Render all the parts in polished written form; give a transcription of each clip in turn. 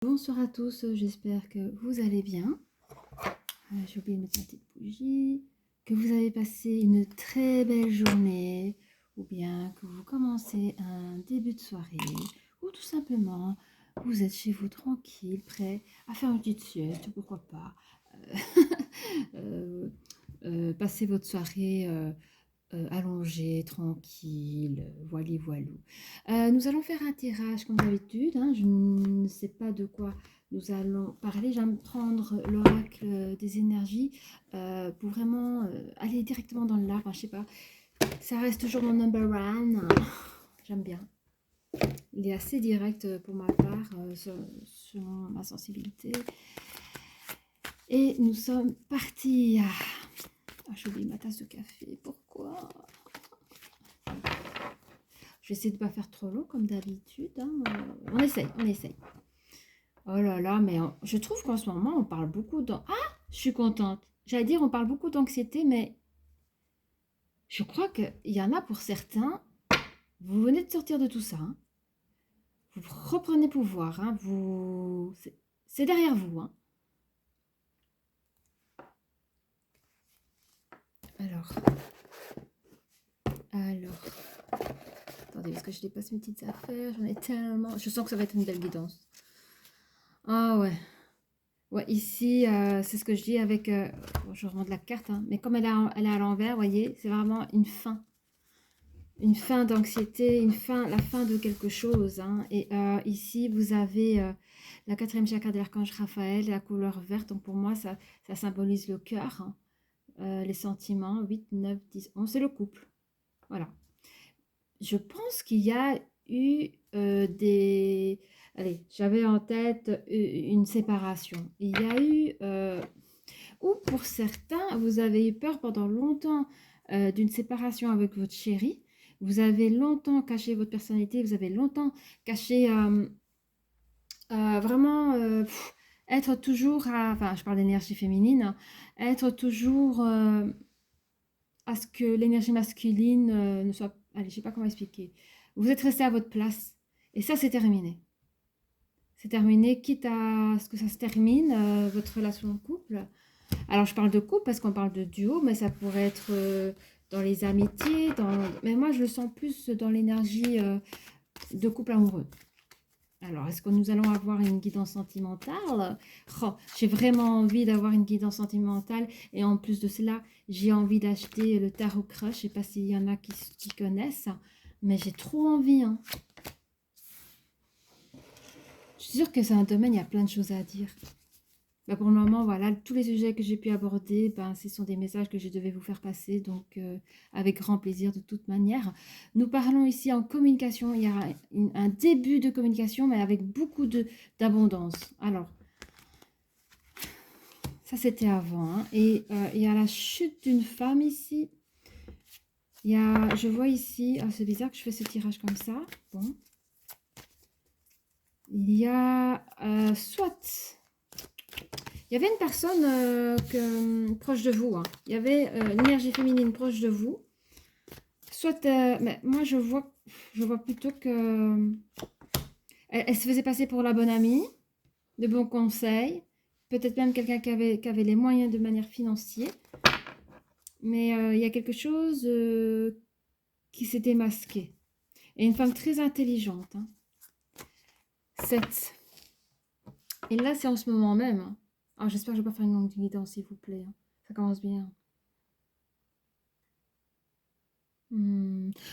Bonsoir à tous, j'espère que vous allez bien. J'ai oublié de mettre ma petite bougie. Que vous avez passé une très belle journée, ou bien que vous commencez un début de soirée, ou tout simplement vous êtes chez vous tranquille, prêt à faire une petite sieste, pourquoi pas. Passer votre soirée allongée, tranquille, voili voilou. Nous allons faire un tirage comme d'habitude, hein. Je ne sais pas de quoi nous allons parler. J'aime prendre l'oracle des énergies pour vraiment aller directement dans l'arbre. Enfin, je sais pas, ça reste toujours mon number one. J'aime bien. Il est assez direct pour ma part, selon ma sensibilité. Et nous sommes partis. J'ai oublié ma tasse de café. Pourquoi? Je vais essayer de ne pas faire trop long comme d'habitude. Hein. On essaye. Oh là là, mais je trouve qu'en ce moment, on parle beaucoup je suis contente. J'allais dire, on parle beaucoup d'anxiété, mais je crois qu'il y en a pour certains. Vous venez de sortir de tout ça. Hein. Vous reprenez pouvoir. Hein. C'est derrière vous. Hein. Alors. Attendez, parce que je dépasse mes petites affaires. J'en ai tellement. Je sens que ça va être une belle guidance. Ah ouais. Ouais, ici, c'est ce que je dis avec... bon, je remonte la carte, hein, mais comme elle est à l'envers, vous voyez, c'est vraiment une fin. Une fin d'anxiété, la fin de quelque chose. Hein. Et ici, vous avez la 4e chakra de l'archange Raphaël, la couleur verte. Donc pour moi, ça symbolise le cœur, hein, les sentiments. 8, 9, 10, 11, c'est le couple. Voilà. Je pense qu'il y a eu des... Allez, j'avais en tête une séparation. Il y a eu... ou pour certains, vous avez eu peur pendant longtemps d'une séparation avec votre chéri. Vous avez longtemps caché votre personnalité. Vous avez longtemps caché vraiment être toujours à... Enfin, je parle d'énergie féminine. Hein, être toujours à ce que l'énergie masculine ne soit... Allez, je ne sais pas comment expliquer. Vous êtes resté à votre place. Et ça, c'est terminé. C'est terminé, quitte à ce que ça se termine, votre relation de couple. Alors, je parle de couple parce qu'on parle de duo, mais ça pourrait être dans les amitiés. Mais moi, je le sens plus dans l'énergie de couple amoureux. Alors, est-ce que nous allons avoir une guidance sentimentale? Oh, j'ai vraiment envie d'avoir une guidance sentimentale. Et en plus de cela, j'ai envie d'acheter le Tarot Crush. Je ne sais pas s'il y en a qui connaissent, mais j'ai trop envie. Hein. Je suis sûre que c'est un domaine, il y a plein de choses à dire. Bah pour le moment, voilà, tous les sujets que j'ai pu aborder, ben, ce sont des messages que je devais vous faire passer, donc avec grand plaisir de toute manière. Nous parlons ici en communication, il y a un début de communication, mais avec beaucoup d'abondance. Alors, ça c'était avant, hein. Et il y a la chute d'une femme ici. Je vois ici, c'est bizarre que je fais ce tirage comme ça, bon. Il y a soit... Il y avait une personne proche de vous. Hein. Il y avait l'énergie féminine proche de vous. Soit, mais moi je vois plutôt que elle se faisait passer pour la bonne amie, de bons conseils, peut-être même quelqu'un qui avait les moyens de manière financière. Mais il y a quelque chose qui s'était masqué. Et une femme très intelligente. Hein. 7. Et là, c'est en ce moment même. Hein. Oh, j'espère que je ne vais pas faire une longue guidance, s'il vous plaît. Hein. Ça commence bien.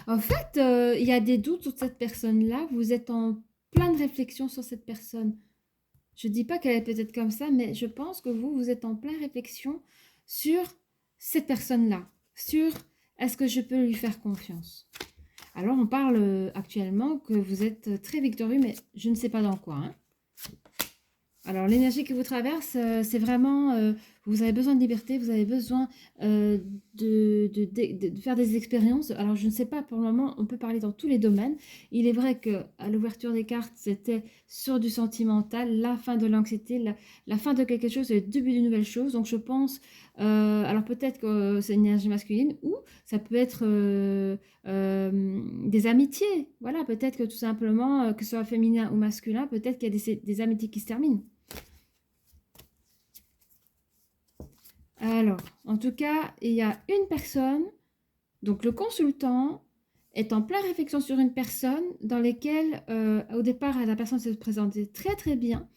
En fait, il y a des doutes sur cette personne-là. Vous êtes en pleine réflexion sur cette personne. Je ne dis pas qu'elle est peut-être comme ça, mais je pense que vous êtes en pleine réflexion sur cette personne-là. Sur est-ce que je peux lui faire confiance? Alors, on parle actuellement que vous êtes très victorieux, mais je ne sais pas dans quoi. Hein. Alors, l'énergie qui vous traverse, c'est vraiment... Vous avez besoin de liberté, vous avez besoin de faire des expériences. Alors, je ne sais pas, pour le moment, on peut parler dans tous les domaines. Il est vrai qu'à l'ouverture des cartes, c'était sur du sentimental, la fin de l'anxiété, la fin de quelque chose, le début d'une nouvelle chose. Donc, je pense, alors peut-être que c'est une énergie masculine ou ça peut être des amitiés. Voilà, peut-être que tout simplement, que ce soit féminin ou masculin, peut-être qu'il y a des amitiés qui se terminent. Alors, en tout cas, il y a une personne, donc le consultant est en pleine réflexion sur une personne dans laquelle, au départ, la personne se présentait très très bien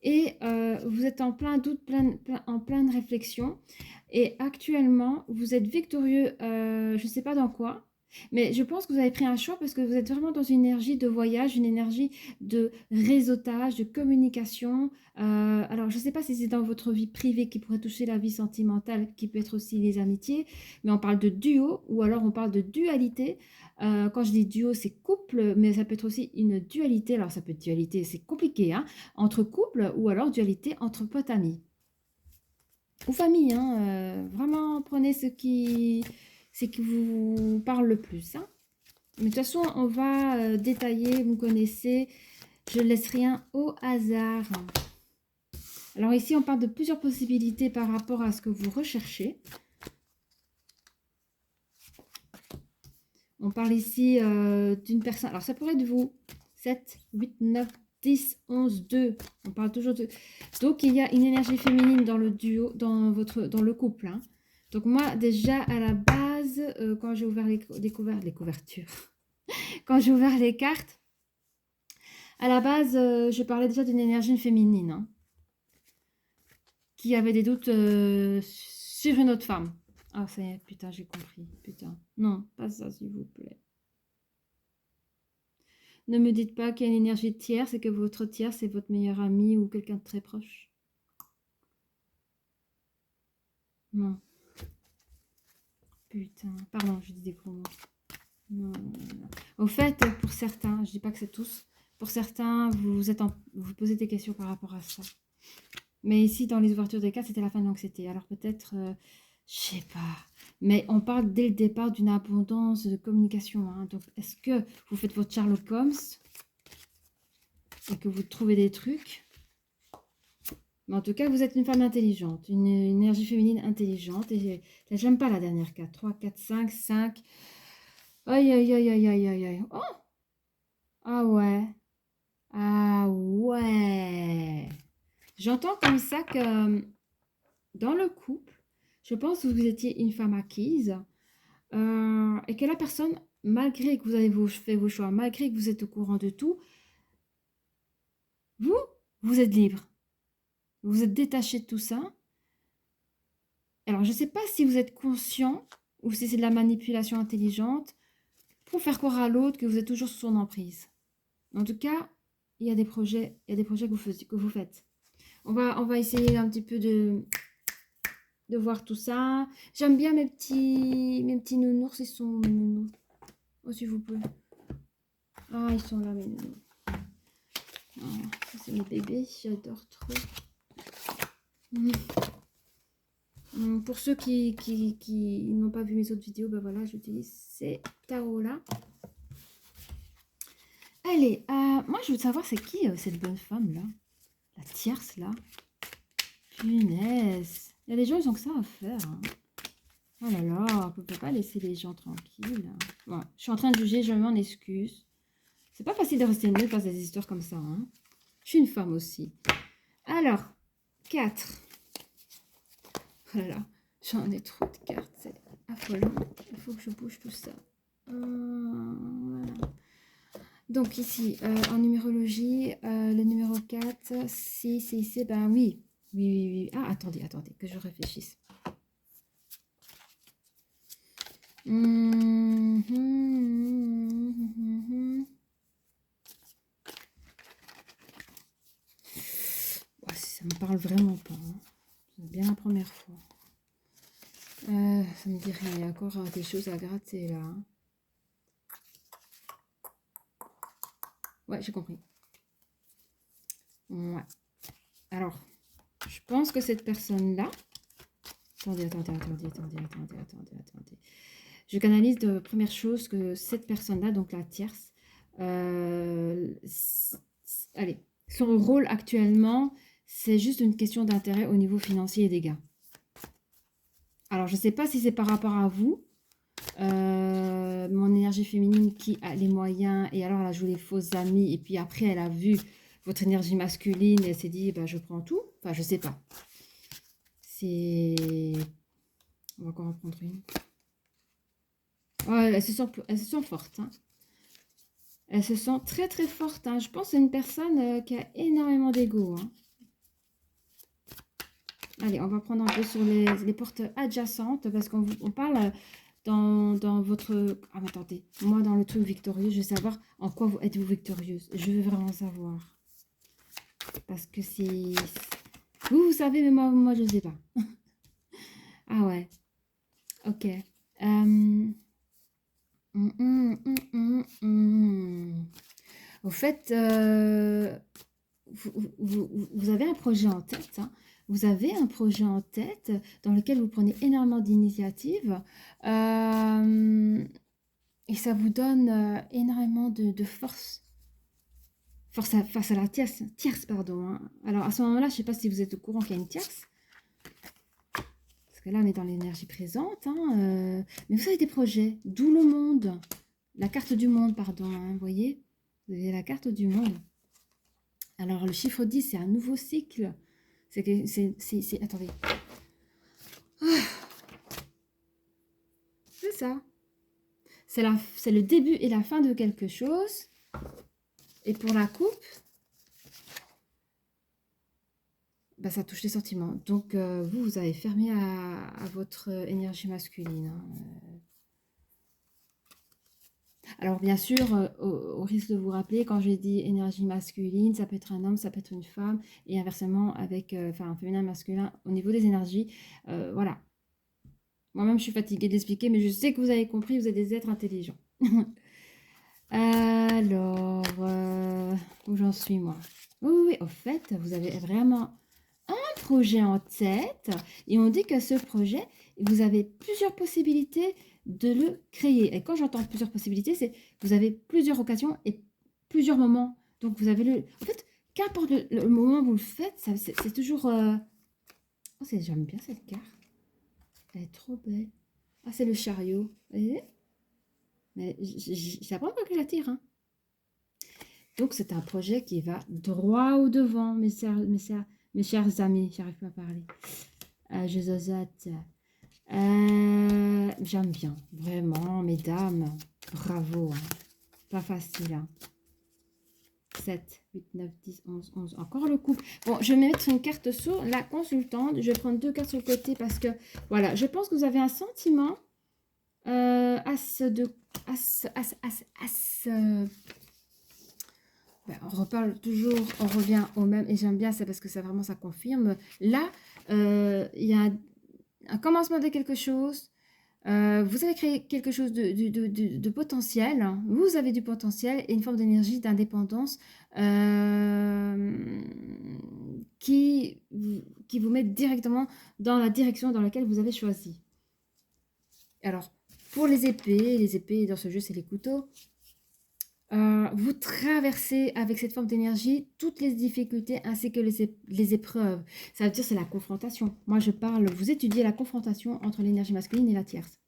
et vous êtes en plein doute, en pleine réflexion et actuellement, vous êtes victorieux, je ne sais pas dans quoi, mais je pense que vous avez pris un choix parce que vous êtes vraiment dans une énergie de voyage, une énergie de réseautage, de communication. Alors, je ne sais pas si c'est dans votre vie privée qui pourrait toucher la vie sentimentale, qui peut être aussi les amitiés, mais on parle de duo ou alors on parle de dualité. Quand je dis duo, c'est couple, mais ça peut être aussi une dualité. Alors, ça peut être dualité, c'est compliqué, hein, entre couple ou alors dualité entre potes amis ou famille. Hein, vraiment, prenez ce qui vous parle le plus. Hein. Mais de toute façon, on va détailler, vous connaissez, je ne laisse rien au hasard. Alors ici, on parle de plusieurs possibilités par rapport à ce que vous recherchez. On parle ici d'une personne, alors ça pourrait être vous, 7, 8, 9, 10, 11, 2. On parle toujours de... Donc, il y a une énergie féminine dans le duo, dans le couple. Hein. Donc, moi, déjà, à la base, quand j'ai ouvert les couvertures, quand j'ai ouvert les cartes, à la base, je parlais déjà d'une énergie féminine hein, qui avait des doutes sur une autre femme. Ah, ça y est, putain, j'ai compris. Putain. Non, pas ça, s'il vous plaît. Ne me dites pas qu'il y a une énergie tiers, c'est que votre tiers, c'est votre meilleur ami ou quelqu'un de très proche. Non. Putain. Pardon, je dis des gros mots. Non. Au fait, pour certains, je dis pas que c'est tous, pour certains, vous posez des questions par rapport à ça. Mais ici, dans les ouvertures des cas, c'était la fin de l'anxiété. Alors peut-être, je sais pas. Mais on parle dès le départ d'une abondance de communication. Hein. Donc, est-ce que vous faites votre Sherlock Holmes et que vous trouvez des trucs? Mais en tout cas, vous êtes une femme intelligente, une énergie féminine intelligente. Et j'aime pas la dernière carte. 3, 4, 5, 5. Aïe, aïe, aïe, aïe, aïe, aïe, aïe. Oh! Ah ouais. Ah ouais. J'entends comme ça que dans le couple, je pense que vous étiez une femme acquise et que la personne, malgré que vous avez fait vos choix, malgré que vous êtes au courant de tout, vous, vous êtes libre. Vous êtes détaché de tout ça. Alors, je ne sais pas si vous êtes conscient ou si c'est de la manipulation intelligente pour faire croire à l'autre que vous êtes toujours sous son emprise. En tout cas, il y a des projets que vous faites. On va essayer un petit peu de voir tout ça. J'aime bien mes petits nounours. Ils sont mes nounous. Oh, s'il vous plaît. Ah, ils sont là, mes nounous. Oh, ça, c'est mes bébés. J'adore trop. Pour ceux qui n'ont pas vu mes autres vidéos, ben voilà, j'utilise ces tarots-là. Allez, moi, je veux savoir, c'est qui cette bonne femme-là? La tierce, là. Punaise. Il y a des gens, ils ont que ça à faire. Hein. Oh là là, on ne peut pas laisser les gens tranquilles. Bon, je suis en train de juger, je m'en excuse. C'est pas facile de rester nul face à des histoires comme ça. Hein. Je suis une femme aussi. Alors, 4. Oh là là, j'en ai trop de cartes, c'est affolant. Il faut que je bouge tout ça. Voilà. Donc ici, en numérologie, le numéro 4, si c'est ici, ben oui. Oui. Ah, attendez, que je réfléchisse. Ça me parle vraiment pas. Hein. C'est bien la première fois. Ça me dit rien. Il y a encore des choses à gratter là. Hein. Ouais, j'ai compris. Ouais. Alors, je pense que cette personne-là, Attendez. Je canalise de première chose que cette personne-là, donc la tierce, allez, son rôle actuellement, c'est juste une question d'intérêt au niveau financier et des gains. Alors, je ne sais pas si c'est par rapport à vous, mon énergie féminine qui a les moyens, et alors elle a joué les fausses amies, et puis après elle a vu votre énergie masculine, et elle s'est dit, bah, je prends tout. Enfin, je sais pas. C'est... On va encore en prendre une. Ouais, elles se sont fortes. Hein. Elles se sont très très fortes. Hein. Je pense que c'est une personne qui a énormément d'ego. Hein. Allez, on va prendre un peu sur les portes adjacentes, parce qu'on parle dans votre... Ah, mais attendez, moi dans le truc victorieux, je veux savoir en quoi vous êtes-vous victorieuse. Je veux vraiment savoir. Parce que c'est... Vous savez, mais moi je ne sais pas. Ah ouais, ok. Au fait, vous avez un projet en tête. Hein. Vous avez un projet en tête dans lequel vous prenez énormément d'initiatives. Et ça vous donne énormément de force. Face à la tierce pardon. Hein. Alors à ce moment-là, je ne sais pas si vous êtes au courant qu'il y a une tierce. Parce que là, on est dans l'énergie présente. Hein, mais vous avez des projets. D'où le monde. La carte du monde, pardon. Hein, vous voyez, vous avez la carte du monde. Alors, le chiffre 10, c'est un nouveau cycle. Attendez. C'est ça. C'est le début et la fin de quelque chose. Et pour la coupe, bah, ça touche les sentiments. Donc, vous avez fermé à votre énergie masculine. Hein. Alors, bien sûr, au risque de vous rappeler, quand j'ai dit énergie masculine, ça peut être un homme, ça peut être une femme, et inversement, avec un féminin, masculin, au niveau des énergies, voilà. Moi-même, je suis fatiguée de l'expliquer, mais je sais que vous avez compris, vous êtes des êtres intelligents. Alors, où j'en suis, moi? Oui, au fait, vous avez vraiment un projet en tête, et on dit que ce projet, vous avez plusieurs possibilités de le créer. Et quand j'entends plusieurs possibilités, c'est que vous avez plusieurs occasions et plusieurs moments. Donc, vous avez le... En fait, qu'importe le moment où vous le faites, c'est toujours... Oh, j'aime bien cette carte. Elle est trop belle. Ah, c'est le chariot. Vous voyez? Mais c'est la première fois que je la tire. Hein. Donc, c'est un projet qui va droit au devant, mes chers amis. J'arrive pas à parler. Je zozote. J'aime bien. Vraiment, mesdames. Bravo. Hein. Pas facile. Hein. 7, 8, 9, 10, 11, 11. Encore le couple. Bon, je vais mettre une carte sur la consultante. Je vais prendre 2 cartes sur le côté parce que, voilà, je pense que vous avez un sentiment. As de... As, ben, on reparle toujours, on revient au même, et j'aime bien ça parce que ça vraiment ça confirme. Là, il y a un commencement de quelque chose. Vous avez créé quelque chose de potentiel. Hein. Vous avez du potentiel et une forme d'énergie, d'indépendance qui vous met directement dans la direction dans laquelle vous avez choisi. Alors, pour les épées dans ce jeu, c'est les couteaux. Vous traversez avec cette forme d'énergie toutes les difficultés ainsi que les épreuves. Ça veut dire c'est la confrontation. Moi, je parle, vous étudiez la confrontation entre l'énergie masculine et la tierce.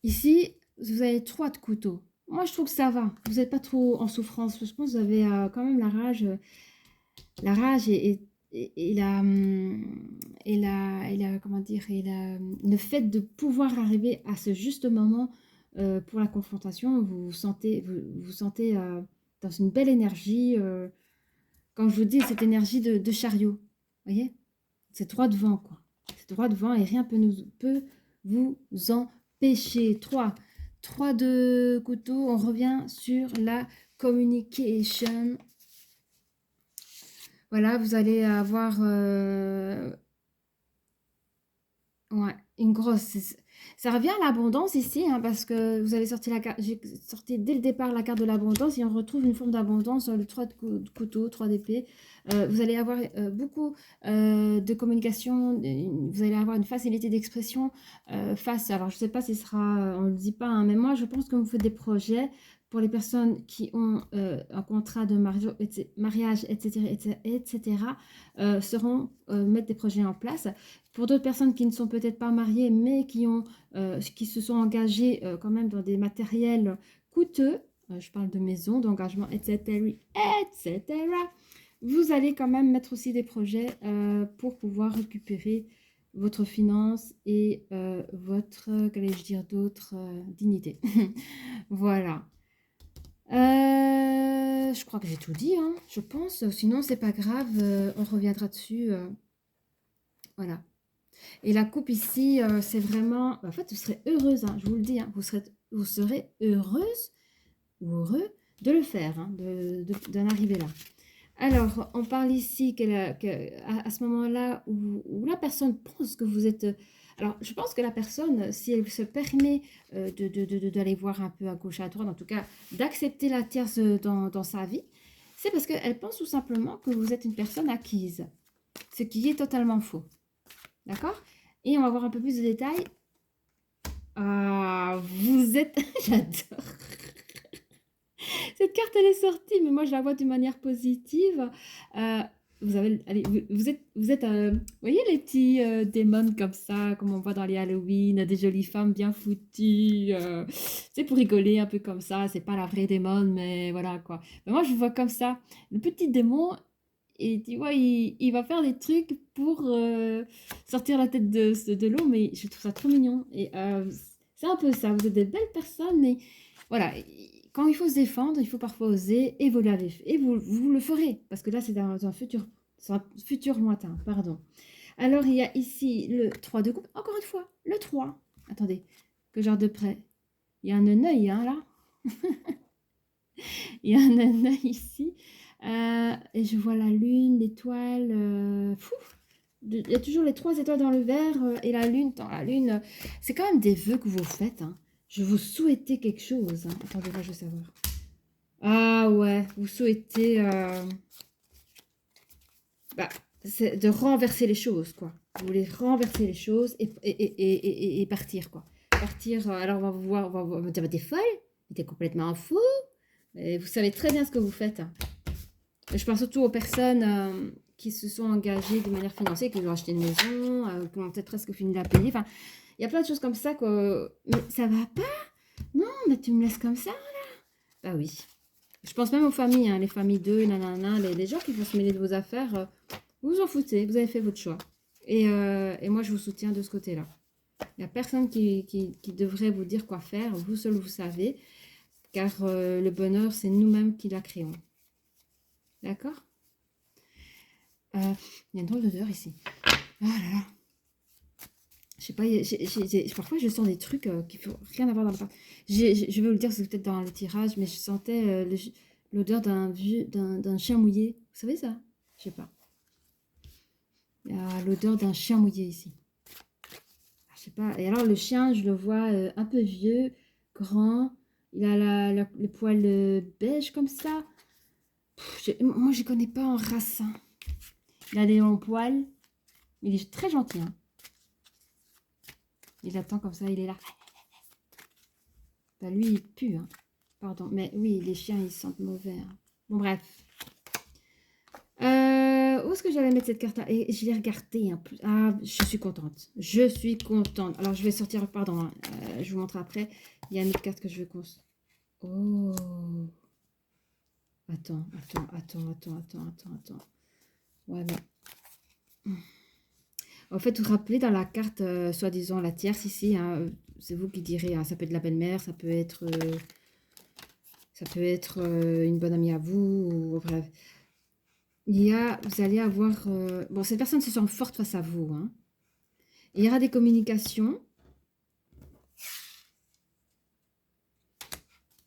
Ici, vous avez 3 de couteaux. Moi, je trouve que ça va. Vous n'êtes pas trop en souffrance. Je pense que vous avez quand même la rage comment dire, le fait de pouvoir arriver à ce juste moment pour la confrontation, vous vous sentez dans une belle énergie. Quand je vous dis cette énergie de chariot, vous voyez, c'est droit devant quoi. C'est droit devant et rien peut vous empêcher. 3 de couteau, on revient sur la communication. Voilà, vous allez avoir ouais, une grosse... Ça revient à l'abondance ici, hein, parce que vous avez sorti la carte, j'ai sorti dès le départ la carte de l'abondance et on retrouve une forme d'abondance sur le 3 de couteau, 3 d'épée. Vous allez avoir beaucoup de communication, vous allez avoir une facilité d'expression face. Alors, je ne sais pas si ce sera, on ne le dit pas, hein, mais moi, je pense que vous faites des projets pour les personnes qui ont un contrat de mariage, etc., etc., seront mettre des projets en place. Pour d'autres personnes qui ne sont peut-être pas mariées, mais qui se sont engagées quand même dans des matériels coûteux, je parle de maison, d'engagement, etc., etc., vous allez quand même mettre aussi des projets pour pouvoir récupérer votre finance et votre, qu'allais-je dire d'autres, dignité. Voilà. Je crois que j'ai tout dit, hein, je pense. Sinon, c'est pas grave, on reviendra dessus. Voilà. Et la coupe ici, c'est vraiment... En fait, vous serez heureuse, hein, je vous le dis. Hein, vous serez heureuse ou heureux de le faire, hein, d'en arriver là. Alors, on parle ici à ce moment-là où la personne pense que vous êtes... Alors, je pense que la personne, si elle se permet d'aller voir un peu à gauche, à droite, en tout cas, d'accepter la tierce dans sa vie, c'est parce qu'elle pense tout simplement que vous êtes une personne acquise, ce qui est totalement faux. D'accord? Et on va voir un peu plus de détails. Ah, vous êtes... J'adore. Cette carte, elle est sortie, mais moi, je la vois d'une manière positive. Vous avez, allez, vous êtes vous voyez les petits démons comme ça, comme on voit dans les Halloween, des jolies femmes bien foutues. C'est pour rigoler un peu comme ça. C'est pas la vraie démon, mais voilà quoi. Mais moi, je vois comme ça. Le petit démon, et tu vois, il va faire des trucs pour sortir la tête de l'eau, mais je trouve ça trop mignon. Et c'est un peu ça. Vous êtes des belles personnes, mais voilà. Quand il faut se défendre, il faut parfois oser, et vous l'avez fait. Et vous le ferez, parce que là, c'est un futur lointain, pardon. Alors, il y a ici le 3 de coupe. Encore une fois, le 3. Attendez, que je regarde de près. Il y a un œil, hein, là. Il y a un œil ici. Et je vois la lune, l'étoile. Il y a toujours les 3 étoiles dans le verre et la lune. Dans la lune, c'est quand même des vœux que vous faites. Hein. Je vous souhaitais quelque chose. Hein. Attendez, moi je veux savoir. Ah ouais, vous souhaitez bah, c'est de renverser les choses, quoi. Vous voulez renverser les choses et partir, quoi. Partir, alors on va vous voir, on va me dire, mais t'es folle, mais t'es complètement fou. Mais vous savez très bien ce que vous faites. Hein. Je pense surtout aux personnes qui se sont engagées de manière financière, qui ont acheté une maison, qui ont peut-être presque fini de la payer. Enfin, il y a plein de choses comme ça. Mais ça va pas? Non, mais tu me laisses comme ça, là? Bah oui. Je pense même aux familles, hein, les familles d'eux, nanana, les gens qui vont se mêler de vos affaires. Vous vous en foutez, vous avez fait votre choix. Et moi, je vous soutiens de ce côté-là. Il n'y a personne qui devrait vous dire quoi faire. Vous seul, vous savez. Car le bonheur, c'est nous-mêmes qui la créons. D'accord? Il y a une drôle d'odeur ici. Ah là là. Je sais pas, parfois je sens des trucs qui n'ont rien à voir dans le parc. Je vais vous le dire, c'est peut-être dans le tirage, mais je sentais l'odeur d'un chien mouillé. Vous savez ça? Je sais pas. Il y a l'odeur d'un chien mouillé ici. Je sais pas. Et alors le chien, je le vois un peu vieux, grand. Il a les poils beige comme ça. Moi, je ne connais pas en race. Hein. Il a des longs poils. Il est très gentil. Hein. Il attend comme ça, il est là. Bah, lui, il pue. Hein. Pardon. Mais oui, les chiens, ils sentent mauvais. Hein. Bon, bref. Où est-ce que j'allais mettre cette carte-là? Et je l'ai regardée un peu. Ah, je suis contente. Je suis contente. Alors, je vais sortir, pardon, hein, je vous montre après. Il y a une autre carte que je veux qu'on... Oh. Attends. Ouais, mais... En fait, vous vous rappelez dans la carte, soi-disant la tierce ici, hein, c'est vous qui direz, hein, ça peut être la belle-mère, ça peut être une bonne amie à vous, ou, bref. Vous allez avoir... bon, cette personne se sent forte face à vous. Hein. Il y aura des communications.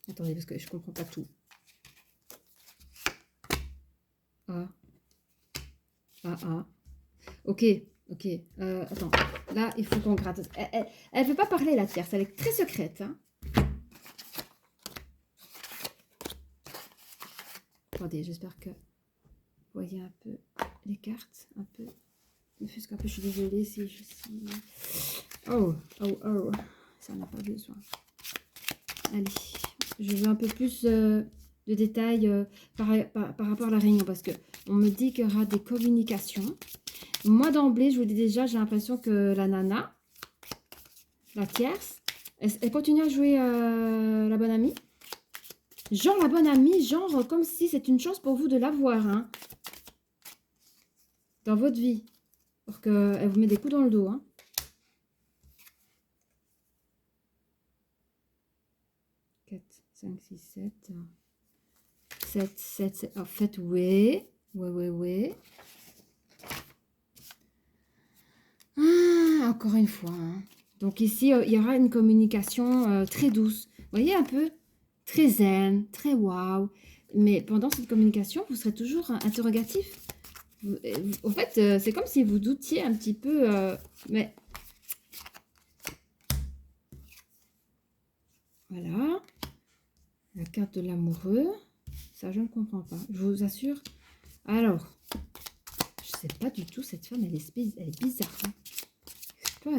Attendez, parce que je ne comprends pas tout. Ah. Ok. Ok, attends. Là, il faut qu'on gratte. Elle veut pas parler, la tierce. Elle est très secrète. Hein. Attendez, j'espère que vous voyez un peu les cartes. Un peu. M'offusque un peu, je suis désolée si je suis... Oh. Ça n'a pas besoin. Allez, je veux un peu plus de détails par rapport à la réunion. Parce que on me dit qu'il y aura des communications. Moi, d'emblée, je vous dis déjà, j'ai l'impression que la nana, la tierce, elle continue à jouer la bonne amie. Genre la bonne amie, genre comme si c'est une chance pour vous de l'avoir, hein, dans votre vie. Pour qu'elle vous met des coups dans le dos, hein. Quatre, 5, 6, 7. 7. En fait, oui. Ouais. Ah, encore une fois, hein. Donc ici, il y aura une communication très douce. Vous voyez un peu? Très zen, très waouh. Mais pendant cette communication, vous serez toujours interrogatif. En fait, c'est comme si vous doutiez un petit peu. Mais voilà. La carte de l'amoureux. Ça, je ne comprends pas. Je vous assure. Alors, je sais pas du tout. Cette femme, elle est bizarre. Hein. Je sais pas.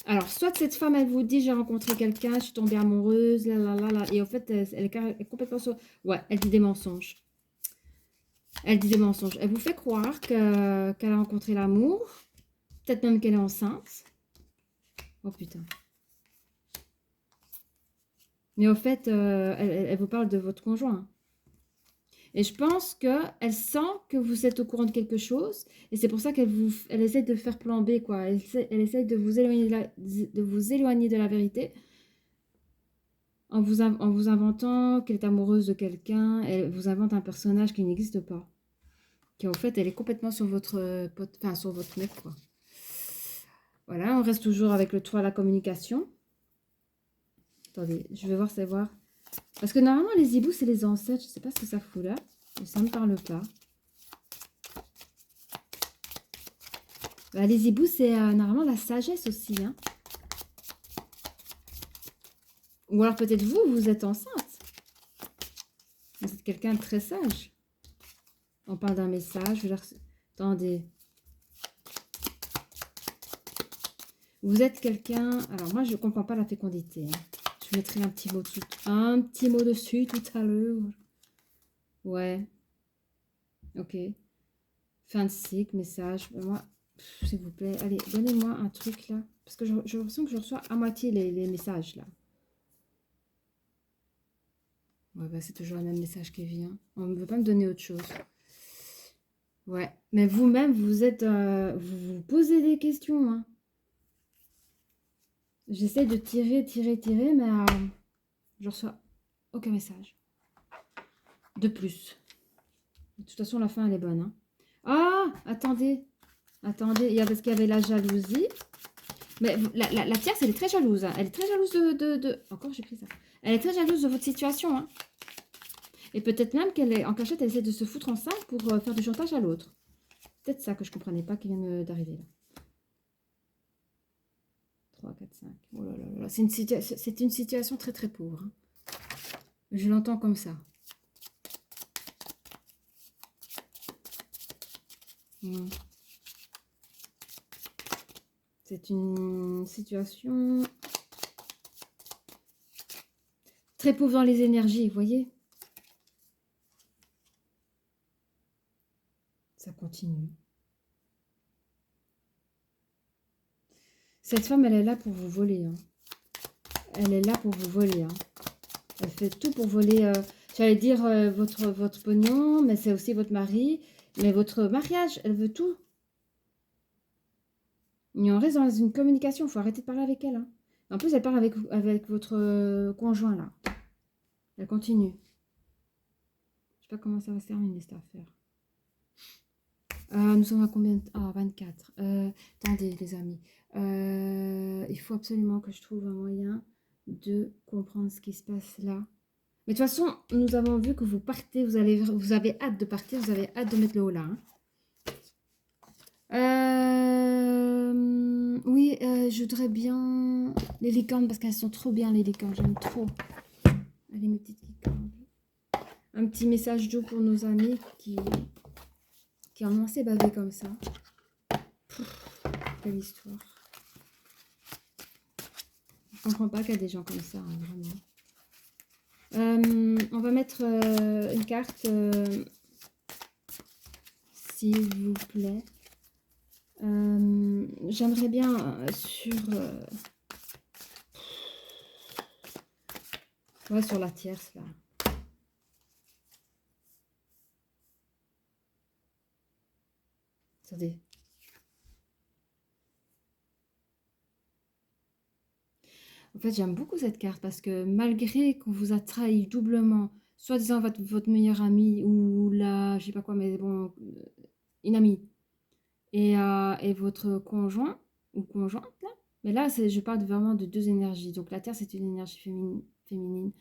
Alors, soit cette femme, elle vous dit, j'ai rencontré quelqu'un, je suis tombée amoureuse, là. Et en fait, elle est complètement sur... Ouais, elle dit des mensonges. Elle dit des mensonges. Elle vous fait croire qu'elle a rencontré l'amour. Peut-être même qu'elle est enceinte. Oh putain. Mais au fait, elle vous parle de votre conjoint. Et je pense qu'elle sent que vous êtes au courant de quelque chose. Et c'est pour ça elle essaie de faire plan B, quoi. Elle essaie de vous éloigner de la vérité en vous inventant qu'elle est amoureuse de quelqu'un. Elle vous invente un personnage qui n'existe pas. Qui, en fait, elle est complètement sur votre pote, enfin, sur votre mec, quoi. Voilà, on reste toujours avec le 3 à la communication. Attendez, je vais voir. Parce que normalement, les hiboux, c'est les ancêtres. Je ne sais pas ce que ça fout là. Mais ça ne me parle pas. Bah, les hiboux, c'est normalement la sagesse aussi. Hein. Ou alors peut-être vous êtes enceinte. Vous êtes quelqu'un de très sage. On parle d'un message. Attendez. Vous êtes quelqu'un... Alors moi, je ne comprends pas la fécondité. Hein. Je mettrai un petit mot dessus tout à l'heure. Ouais. Ok. Fin de cycle, message. Moi, s'il vous plaît, allez, donnez-moi un truc là. Parce que j'ai l'impression que je reçois à moitié les messages là. Ouais, bah c'est toujours le même message qui vient. On ne veut pas me donner autre chose. Ouais, mais vous-même, vous êtes... vous vous posez des questions. Hein. J'essaie de tirer, mais je reçois aucun message. De plus. De toute façon, la fin, elle est bonne. Hein. Ah, attendez. Attendez, parce qu'il y avait la jalousie. Mais la tierce, elle est très jalouse. Hein. Elle est très jalouse de... Encore, j'ai pris ça. Elle est très jalouse de votre situation. Hein. Et peut-être même qu'elle est en cachette, elle essaie de se foutre enceinte pour faire du chantage à l'autre. Peut-être ça que je ne comprenais pas qui vient d'arriver là. 3, 4, 5. Oh là là là. C'est une situation très très pauvre. Hein. Je l'entends comme ça. C'est une situation très pauvre dans les énergies, vous voyez. Ça continue. Cette femme, elle est là pour vous voler. Hein. Elle est là pour vous voler. Hein. Elle fait tout pour voler, j'allais dire votre pognon, mais c'est aussi votre mari. Mais votre mariage, elle veut tout. Et on reste dans une communication, il faut arrêter de parler avec elle. Hein. En plus, elle parle avec votre conjoint, là. Elle continue. Je sais pas comment ça va se terminer, cette affaire. Nous sommes à combien de... Ah, 24. Attendez, les amis. Il faut absolument que je trouve un moyen de comprendre ce qui se passe là. Mais de toute façon, nous avons vu que vous partez, vous avez hâte de partir, vous avez hâte de mettre le haut là. Hein. Oui, je voudrais bien les licornes parce qu'elles sont trop bien, les licornes. J'aime trop. Allez, mes petites licornes. Un petit message doux pour nos amis qui en ont assez bavé comme ça. Quelle histoire. Je comprends pas qu'il y a des gens comme ça, hein, vraiment. On va mettre une carte, s'il vous plaît. J'aimerais bien ouais, sur la tierce, là. Attendez. En fait, j'aime beaucoup cette carte parce que malgré qu'on vous a trahi doublement, soi-disant votre meilleur ami ou là, je sais pas quoi, mais bon, une amie, et votre conjoint ou conjointe, là. Mais là, je parle vraiment de deux énergies. Donc la Terre, c'est une énergie féminine.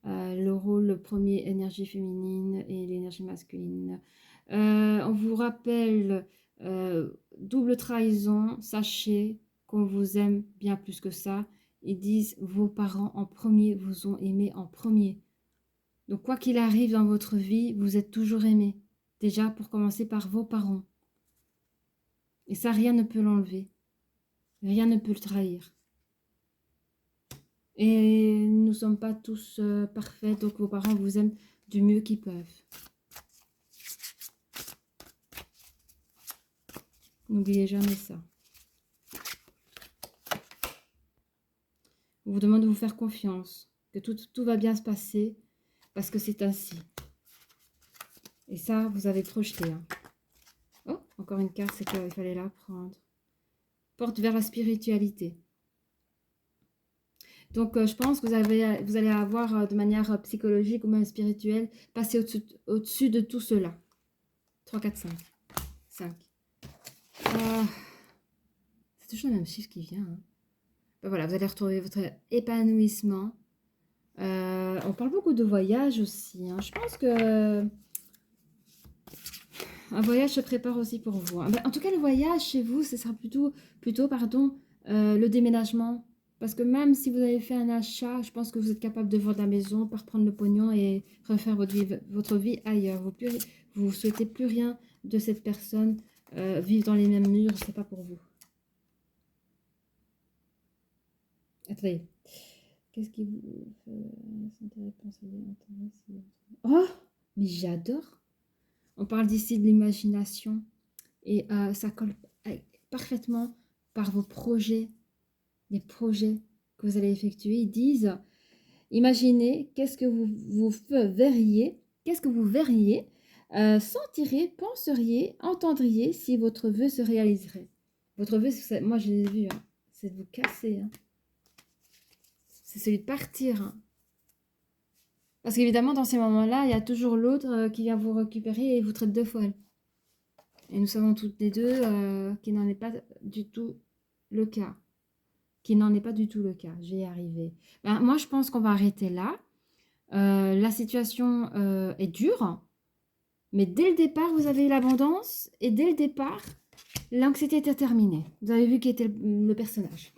Le rôle premier, énergie féminine et l'énergie masculine. On vous rappelle, double trahison, sachez qu'on vous aime bien plus que ça. Ils disent, vos parents en premier vous ont aimé en premier. Donc quoi qu'il arrive dans votre vie, vous êtes toujours aimé. Déjà pour commencer par vos parents. Et ça, rien ne peut l'enlever. Rien ne peut le trahir. Et nous ne sommes pas tous parfaits, donc vos parents vous aiment du mieux qu'ils peuvent. N'oubliez jamais ça. On vous demande de vous faire confiance, que tout va bien se passer, parce que c'est ainsi. Et ça, vous avez projeté. Hein. Oh, encore une carte, c'est qu'il fallait la prendre. Porte vers la spiritualité. Donc, je pense que vous allez avoir, de manière psychologique ou même spirituelle, passer au-dessus de tout cela. 3, 4, 5. 5. C'est toujours le même chiffre qui vient. Hein. Ben voilà, vous allez retrouver votre épanouissement. On parle beaucoup de voyage aussi. Hein. Je pense que un voyage se prépare aussi pour vous. Hein. Ben, en tout cas, le voyage chez vous, ce sera plutôt le déménagement. Parce que même si vous avez fait un achat, je pense que vous êtes capable de vendre la maison, par prendre le pognon et refaire votre vie ailleurs. Vous souhaitez plus rien de cette personne. Vivre dans les mêmes murs, c'est pas pour vous. Attendez. Qu'est-ce qui vous fait Oh, mais j'adore. On parle d'ici de l'imagination et ça colle parfaitement par vos projets, les projets que vous allez effectuer. Ils disent, imaginez qu'est-ce que vous verriez, sentiriez, penseriez, entendriez si votre vœu se réaliserait. Votre vœu, moi je l'ai vu, hein, c'est de vous casser. Hein. C'est celui de partir. Hein. Parce qu'évidemment, dans ces moments-là, il y a toujours l'autre qui vient vous récupérer et vous traite de folle. Et nous savons toutes les deux qu'il n'en est pas du tout le cas. Je vais y arriver. Ben, moi, je pense qu'on va arrêter là. La situation est dure. Mais dès le départ, vous avez eu l'abondance. Et dès le départ, l'anxiété était terminée. Vous avez vu qui était le personnage.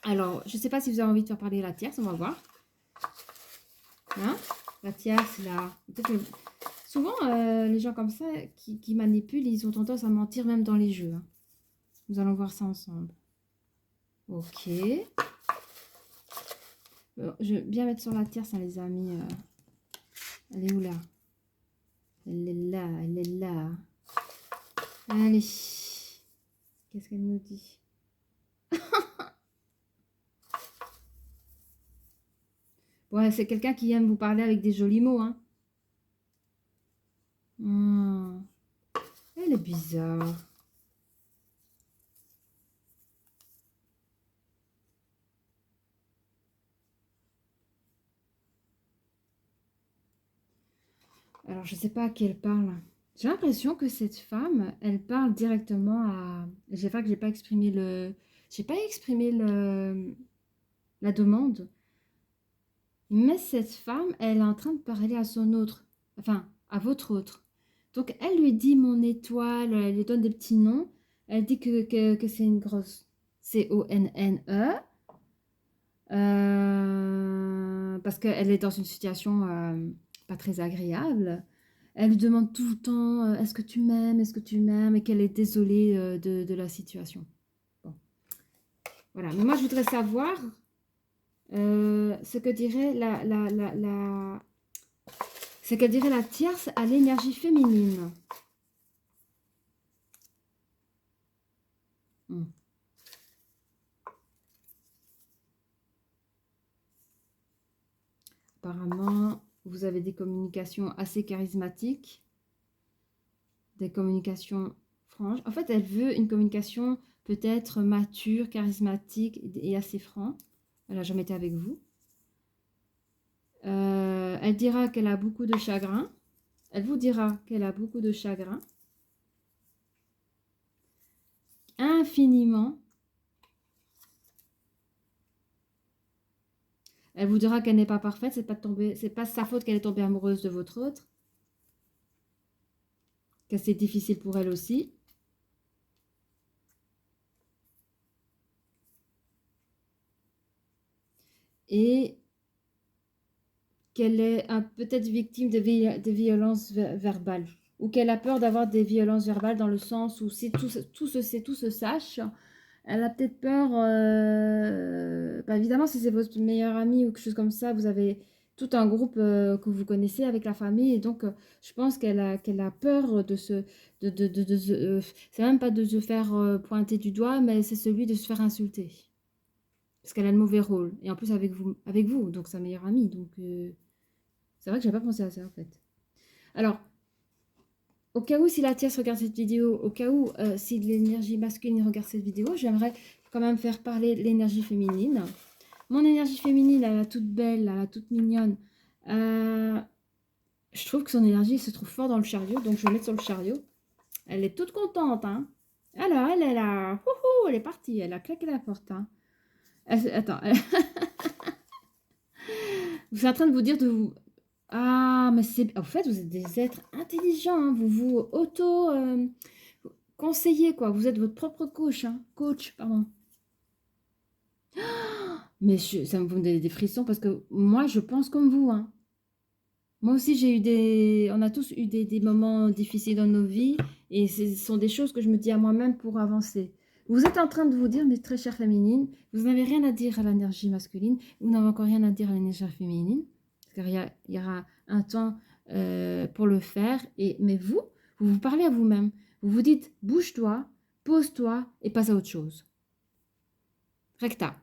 Alors, je ne sais pas si vous avez envie de faire parler la tierce. On va voir. Hein, la tierce, là. Souvent, les gens comme ça qui manipulent, ils ont tendance à mentir même dans les jeux. Hein. Nous allons voir ça ensemble. Ok. Je vais bien mettre sur la tierce, hein, les amis. Elle est où, là? Elle est là, elle est là. Allez. Qu'est-ce qu'elle nous dit? Ouais, c'est quelqu'un qui aime vous parler avec des jolis mots, hein. Elle est bizarre. Alors, je ne sais pas à qui elle parle. J'ai l'impression que cette femme, elle parle directement à... J'ai pas que j'ai pas exprimé le... J'ai pas exprimé la demande. Mais cette femme, elle est en train de parler à son autre. Enfin, à votre autre. Donc, elle lui dit mon étoile, elle lui donne des petits noms. Elle dit que c'est une grosse C-O-N-N-E. Parce qu'elle est dans une situation pas très agréable. Elle lui demande tout le temps est-ce que tu m'aimes, est-ce que tu m'aimes, et qu'elle est désolée de la situation. Bon. Voilà, mais moi je voudrais savoir ce que dirait ce que dirait la tierce à l'énergie féminine. Apparemment, vous avez des communications assez charismatiques, des communications franches. En fait, elle veut une communication peut-être mature, charismatique et assez franc. Elle n'a jamais été avec vous. Elle dira qu'elle a beaucoup de chagrin. Elle vous dira qu'elle a beaucoup de chagrin. Infiniment. Elle vous dira qu'elle n'est pas parfaite. C'est pas sa faute qu'elle est tombée amoureuse de votre autre. Que c'est difficile pour elle aussi. Et qu'elle est peut-être victime de violences verbales, ou qu'elle a peur d'avoir des violences verbales dans le sens où si tout se sache, elle a peut-être peur, bah évidemment si c'est votre meilleur ami ou quelque chose comme ça, vous avez tout un groupe que vous connaissez avec la famille, et donc je pense qu'elle a peur de se, c'est même pas de se faire pointer du doigt, mais c'est celui de se faire insulter. Parce qu'elle a le mauvais rôle. Et en plus avec vous donc sa meilleure amie. Donc c'est vrai que j'avais pas pensé à ça en fait. Alors, au cas où si la tierce regarde cette vidéo, au cas où si l'énergie masculine regarde cette vidéo, j'aimerais quand même faire parler l'énergie féminine. Mon énergie féminine, elle est toute belle, elle est toute mignonne. Je trouve que son énergie se trouve fort dans le chariot, donc je vais mettre sur le chariot. Elle est toute contente, hein. Alors, elle est là, elle est partie, elle a claqué la porte, hein. Attends, vous êtes en train de vous dire de vous... Ah, mais c'est... En fait, vous êtes des êtres intelligents, hein. Vous vous auto-conseillez, quoi. Vous êtes votre propre coach, hein. Coach, pardon. Mais ça me donne des frissons parce que moi, je pense comme vous, hein. Moi aussi, j'ai eu on a tous eu des moments difficiles dans nos vies et ce sont des choses que je me dis à moi-même pour avancer. Vous êtes en train de vous dire, mes très chères féminines, vous n'avez rien à dire à l'énergie masculine, vous n'avez encore rien à dire à l'énergie féminine, car il y aura un temps pour le faire. Mais vous vous parlez à vous-même. Vous vous dites, bouge-toi, pose-toi et passe à autre chose. Recta.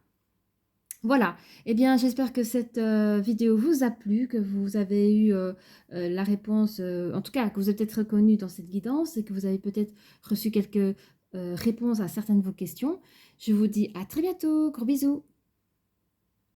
Voilà, eh bien j'espère que cette vidéo vous a plu, que vous avez eu la réponse, en tout cas que vous êtes peut-être reconnu dans cette guidance et que vous avez peut-être reçu quelques réponses à certaines de vos questions. Je vous dis à très bientôt, gros bisous.